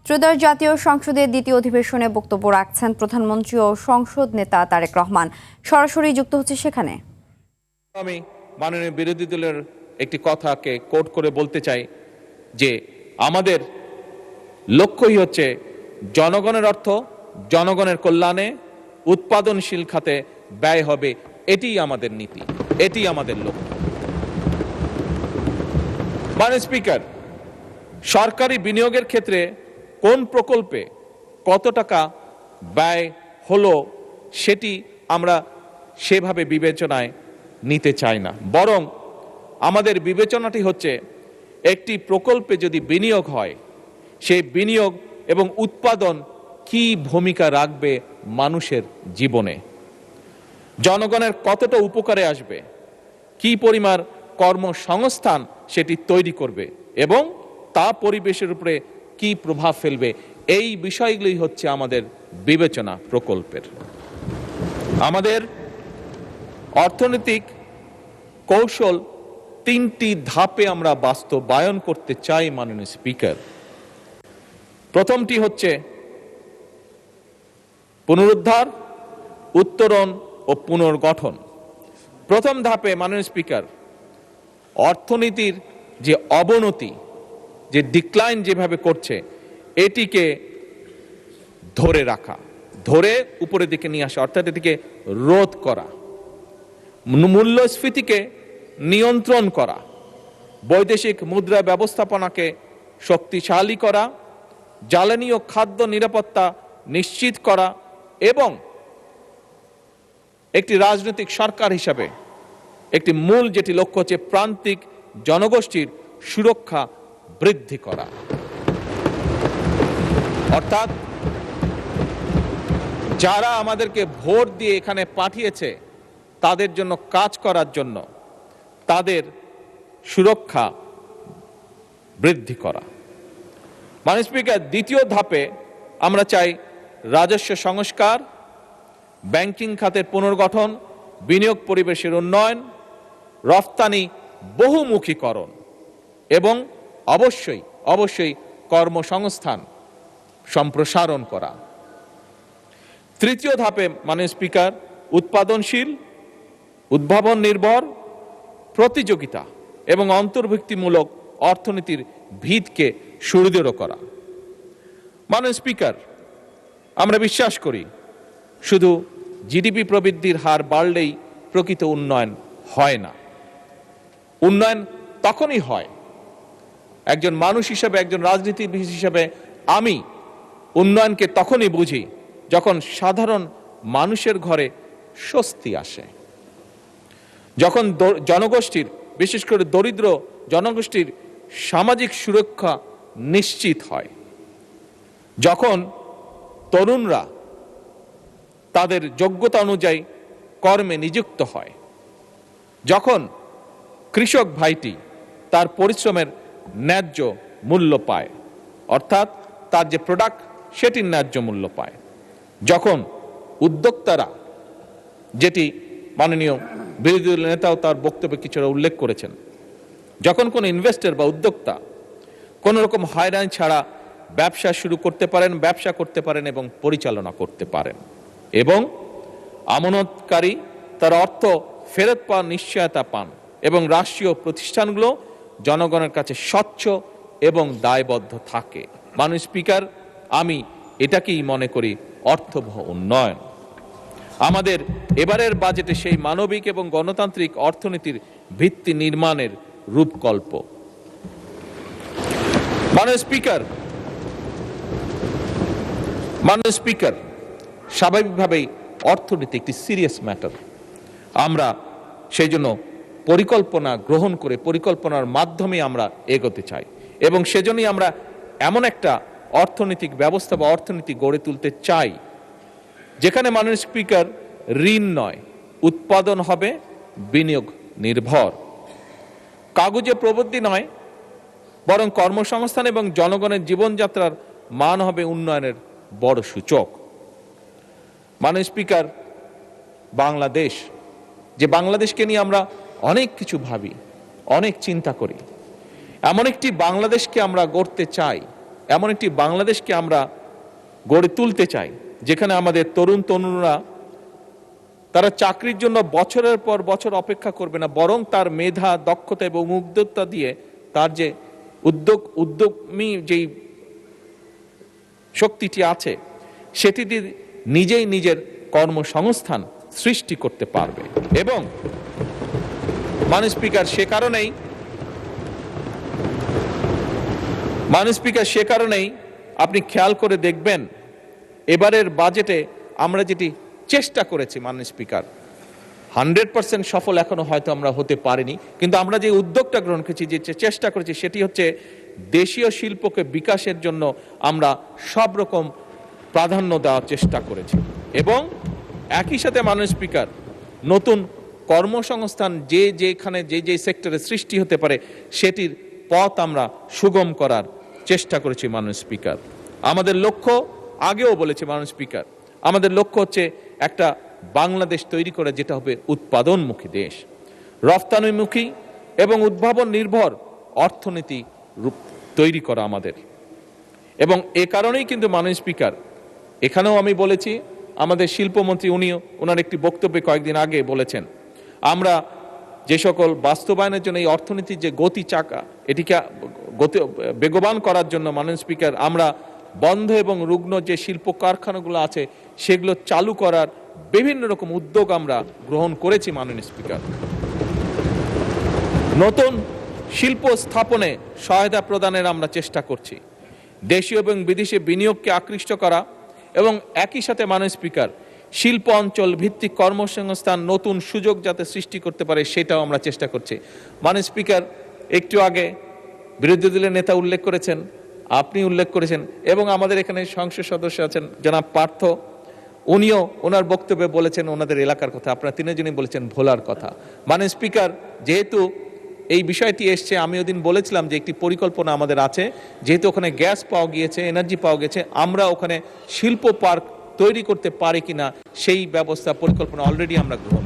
ত্রয়োদশ জাতীয় সংসদের দ্বিতীয় অধিবেশনে বক্তব্য রাখছেন প্রধানমন্ত্রী ও সংসদ নেতা তারেক রহমান। সরাসরি যুক্ত হচ্ছে সেখানে। আমি মাননীয় বিরোধী দলের একটি কথাকে কোট করে বলতে চাই যে আমাদের লক্ষ্যই হচ্ছে জনগণের অর্থ জনগণের কল্যাণে উৎপাদনশীল খাতে ব্যয় হবে, এটিই আমাদের নীতি, এটি আমাদের লক্ষ্য। মাননীয় স্পিকার, সরকারি বিনিয়োগের ক্ষেত্রে কোন প্রকল্পে কত টাকা ব্যয় হলো সেটি আমরা সেভাবে বিবেচনায় নিতে চাই না, বরং আমাদের বিবেচনাটি হচ্ছে একটি প্রকল্পে যদি বিনিয়োগ হয় সেই বিনিয়োগ এবং উৎপাদন কি ভূমিকা রাখবে মানুষের জীবনে, জনগণের কতটা উপকারে আসবে, কি পরিমাণ কর্মসংস্থান সেটি তৈরি করবে এবং তা পরিবেশের উপরে কি প্রভাব ফেলবে, এই বিষয়গুলি হচ্ছে আমাদের বিবেচনা প্রকল্পের। আমাদের অর্থনৈতিক কৌশল তিনটি ধাপে আমরা বাস্তবায়ন করতে চাই মাননীয় স্পিকার। প্রথমটি হচ্ছে পুনরুদ্ধার, উত্তরণ ও পুনর্গঠন। প্রথম ধাপে মাননীয় স্পিকার, অর্থনীতির যে অবনতি, যে ডিক্লাইন যেভাবে করছে, এটিকে ধরে রাখা, ধরে উপরের দিকে নিয়ে আসা, অর্থাৎ এটিকে রোধ করা, মূল্যস্ফীতিকে নিয়ন্ত্রণ করা, বৈদেশিক মুদ্রা ব্যবস্থাপনাকে শক্তিশালী করা, জ্বালানি ও খাদ্য নিরাপত্তা নিশ্চিত করা এবং একটি রাজনৈতিক সরকার হিসাবে একটি মূল যেটি লক্ষ্য হচ্ছে প্রান্তিক জনগোষ্ঠীর সুরক্ষা বৃদ্ধি করা। অর্থাৎ যারা আমাদেরকে ভোট দিয়ে এখানে পাঠিয়েছে তাদের জন্য কাজ করার জন্য তাদের সুরক্ষা বৃদ্ধি করা। মাননীয় স্পিকার, দ্বিতীয় ধাপে আমরা চাই রাজস্ব সংস্কার, ব্যাংকিং খাতের পুনর্গঠন, বিনিয়োগ পরিবেশের উন্নয়ন, রফতানি বহুমুখীকরণ এবং অবশ্যই অবশ্যই কর্মসংস্থান সম্প্রসারণ করা। তৃতীয় ধাপে মাননীয় স্পিকার, উৎপাদনশীল, উদ্ভাবন নির্ভর, প্রতিযোগিতা এবং অন্তর্ভুক্তিমূলক অর্থনীতির ভিতকে সুদৃঢ় করা। মাননীয় স্পিকার, আমরা বিশ্বাস করি শুধু জিডিপি প্রবৃদ্ধির হার বাড়লেই প্রকৃত উন্নয়ন হয় না। উন্নয়ন তখনই হয়, একজন মানুষ হিসেবে, একজন রাজনীতিবিদ হিসেবে আমি উন্নয়নকে তখনই বুঝি যখন সাধারণ মানুষের ঘরে স্বস্তি আসে, যখন জনগোষ্ঠীর, বিশেষ করে দরিদ্র জনগোষ্ঠীর সামাজিক সুরক্ষা নিশ্চিত হয়, যখন তরুণরা তাদের যোগ্যতা অনুযায়ী কর্মে নিযুক্ত হয়, যখন কৃষক ভাইটি তার পরিশ্রমের ন্যায্য মূল্য পায়, অর্থাৎ তার যে প্রোডাক্ট সেটির ন্যায্য মূল্য পায়, যখন উদ্যোক্তারা, যেটি মাননীয় বিরোধী দলের নেতাও তার বক্তব্যে কিছুটা উল্লেখ করেছেন, যখন কোনো ইনভেস্টর বা উদ্যোক্তা কোনো রকম হয়রানি ছাড়া ব্যবসা শুরু করতে পারেন, ব্যবসা করতে পারেন এবং পরিচালনা করতে পারেন এবং আমানতকারী তার অর্থ ফেরত পাওয়ার নিশ্চয়তা পান এবং রাষ্ট্রীয় প্রতিষ্ঠানগুলো জনগণের কাছে স্বচ্ছ এবং দায়বদ্ধ থাকে। মাননীয় স্পিকার, আমি এটাকেই মনে করি অর্থবহ উন্নয়ন। আমাদের এবারের বাজেটে সেই মানবিক এবং গণতান্ত্রিক অর্থনীতির ভিত্তি নির্মাণের রূপকল্প। মাননীয় স্পিকার, স্বাভাবিকভাবেই অর্থনীতি একটি সিরিয়াস ম্যাটার। আমরা সেই জন্য পরিকল্পনা গ্রহণ করে পরিকল্পনার মাধ্যমে আমরা এগোতে চাই এবং সেজন্যই আমরা এমন একটা অর্থনৈতিক ব্যবস্থা বা অর্থনীতি গড়ে তুলতে চাই যেখানে মাননীয় স্পিকার, ঋণ নয়, উৎপাদন হবে বিনিয়োগ নির্ভর, কাগজে প্রবৃদ্ধি নয় বরং কর্মসংস্থান এবং জনগণের জীবনযাত্রার মান হবে উন্নয়নের বড় সূচক। মাননীয় স্পিকার, বাংলাদেশ, যে বাংলাদেশকে নিয়ে আমরা অনেক কিছু ভাবি, অনেক চিন্তা করি, এমন একটি বাংলাদেশকে আমরা গড়তে চাই, এমন একটি বাংলাদেশকে আমরা গড়ে তুলতে চাই, যেখানে আমাদের তরুণরা তারা চাকরির জন্য বছরের পর বছর অপেক্ষা করবে না, বরং তার মেধা, দক্ষতা এবং উদ্যোক্তা দিয়ে তার যে উদ্যমী যেই শক্তিটি আছে সেটি দিয়ে নিজেই নিজের কর্মসংস্থান সৃষ্টি করতে পারবে। এবং মাননীয় স্পিকার, সে কারণেই আপনি খেয়াল করে দেখবেন এবারের বাজেটে আমরা যেটি চেষ্টা করেছি, মাননীয় স্পিকার, 100% সফল এখনো হয়তো আমরা হতে পারিনি, কিন্তু আমরা যে উদ্যোগটা গ্রহণ করেছি, যে চেষ্টা করেছি, সেটি হচ্ছে দেশীয় শিল্পকে বিকাশের জন্য আমরা সব রকম প্রাধান্য দেওয়ার চেষ্টা করেছি। এবং একই সাথে মাননীয় স্পিকার, নতুন কর্মসংস্থান যেখানে যে সেক্টরে সৃষ্টি হতে পারে সেটির পথ আমরা সুগম করার চেষ্টা করেছি। মাননীয় স্পিকার, আমাদের লক্ষ্য, আগেও বলেছি মাননীয় স্পিকার, আমাদের লক্ষ্য হচ্ছে একটা বাংলাদেশ তৈরি করে যেটা হবে উৎপাদনমুখী দেশ, রফতানিমুখী এবং উদ্ভাবন নির্ভর অর্থনীতি রূপ তৈরি করা আমাদের। এবং এ কারণেই কিন্তু মাননীয় স্পিকার, এখানেও আমি বলেছি, আমাদের শিল্পমন্ত্রী ওনার একটি বক্তব্যে কয়েকদিন আগে বলেছেন, আমরা যে সকল বাস্তবায়নের জন্য এই অর্থনীতির যে গতি চাকা, এটিকে বেগবান করার জন্য মাননীয় স্পিকার, আমরা বন্ধ এবং রুগ্ন যে শিল্প কারখানাগুলো আছে সেগুলো চালু করার বিভিন্ন রকম উদ্যোগ আমরা গ্রহণ করেছি। মাননীয় স্পিকার, নতুন শিল্প স্থাপনে সহায়তা প্রদানের আমরা চেষ্টা করছি, দেশীয় এবং বিদেশি বিনিয়োগকে আকৃষ্ট করা এবং একই সাথে মাননীয় স্পিকার, শিল্প অঞ্চল ভিত্তিক কর্মসংস্থান নতুন সুযোগ যাতে সৃষ্টি করতে পারে সেটাও আমরা চেষ্টা করছি। মাননীয় স্পিকার, একটু আগে বিরোধী দলের নেতা উল্লেখ করেছেন, আপনি উল্লেখ করেছেন, এবং আমাদের এখানে সংসদ সদস্য আছেন জনাব পার্থ, উনিও ওনার বক্তব্যে বলেছেন ওনাদের এলাকার কথা, আপনারা তিনজনই বলেছেন ভোলার কথা। মাননীয় স্পিকার, যেহেতু এই বিষয়টি এসছে, আমি ওদিন বলেছিলাম যে একটি পরিকল্পনা আমাদের আছে, যেহেতু ওখানে গ্যাস পাওয়া গিয়েছে, এনার্জি পাওয়া গেছে, আমরা ওখানে শিল্প পার্ক তৈরি করতে পারি কিনা সেই ব্যবস্থা পরিকল্পনা অলরেডি আমরা গ্রহণ